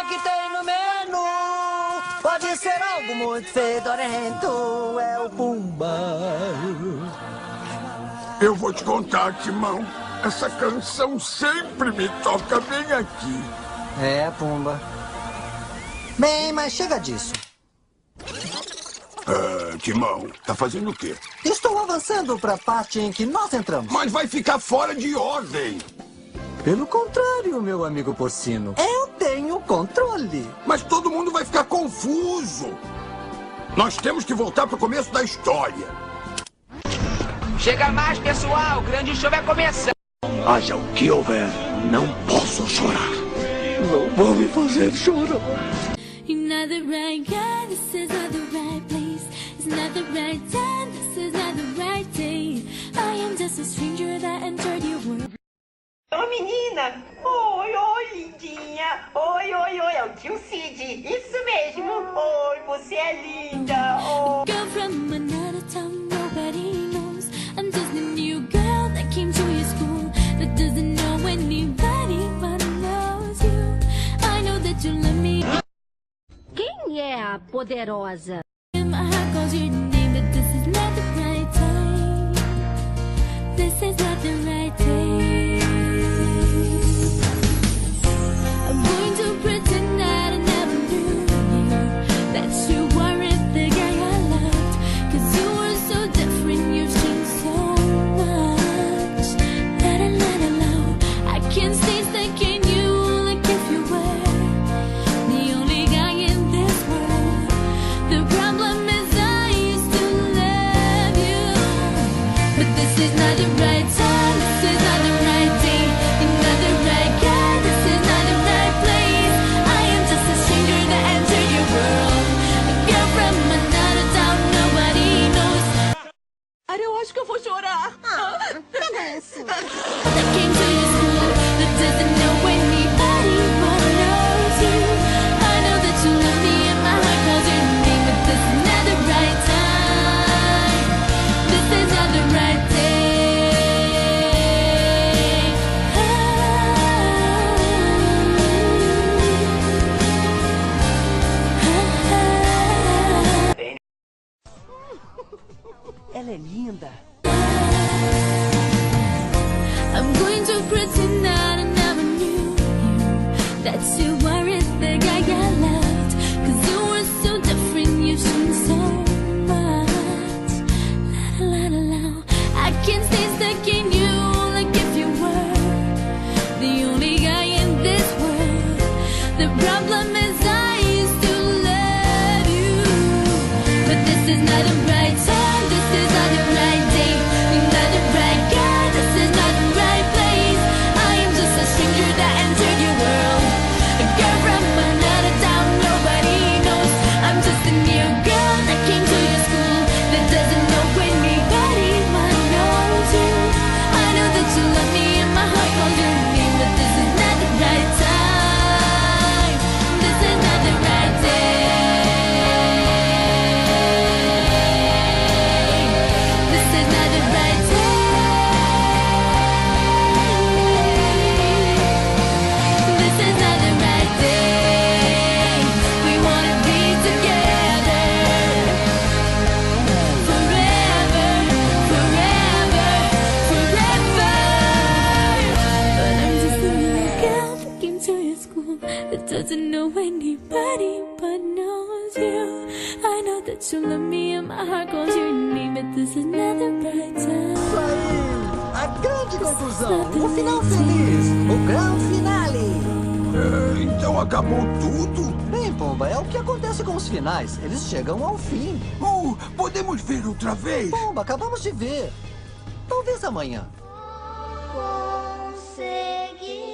Que tem no menu? Pode ser algo muito fedorento. É o Pumba. Eu vou te contar, Timão. Essa canção sempre me toca bem aqui. É, Pumba. Bem, mas chega disso. Timão, tá fazendo o quê? Estou avançando para a parte em que nós entramos. Mas vai ficar fora de ordem. Pelo contrário, meu amigo porcino. Eu tenho controle. Mas todo mundo vai ficar confuso. Nós temos que voltar pro começo da história. Chega mais, pessoal. O grande show vai começar. Haja o que houver, não posso chorar. Não vou me fazer chorar. You're not the right guy, this is not the right place. It's not the right time, this is not the right day. I am just a stranger that entered your world. Ô menina, oi, lindinha. Oi, é o tio Cid. Isso mesmo. Oi, você é linda. Girl from another town, nobody knows. I'm just a new girl that came to your school, that doesn't know anybody but knows you. I know that you love me. Quem é a poderosa? My heart calls your name, but this is not the right time. This is not the right day. I'm going to pretend that I never knew you, that you weren't the guy I loved, 'cause you were so different, you've changed so much. I can't stay stuck in you like if you were the only guy in this world. The problem is I used to love you, but this is not the right time, this is not the right day. You're not the right guy, this is not the right place. I am just a stranger that entered your world, a girl from another town nobody knows. Eu acho que eu vou chorar. That came to your school, that doesn't know anybody but knows you. I know that you love me and my heart calls your name, but this is not the right time. This is not the right day. Ela é linda. I'm going to pretend that I never knew you, that you weren't the guy I loved, 'cause you were so different, you've changed so much. I can't stay stuck in you like if you were the only guy in this world. The problem is I used to love you, but this is not the right time, this is not the right day. You're not the right guy, this is not the right place. I am just a stranger that entered your world, a girl from another town nobody knows. I'm just a new girl that came to your school, that doesn't know anybody but knows you. I know that you love me and my heart calls your name, but this is not the right time. This is not the right day. This is not the right day. This is not the right day. We wanna be together forever, forever, forever. But I'm just a new girl that came to your school, that doesn't know anybody but knows you. I know that you love me and my heart calls your name, but this is not the right time. Isso aí! A grande conclusão! O final feliz! O grande finale! Então acabou tudo? Bem, Pumba, é o que acontece com os finais. Eles chegam ao fim. Podemos ver outra vez? Pumba, acabamos de ver. Talvez amanhã. Consegui.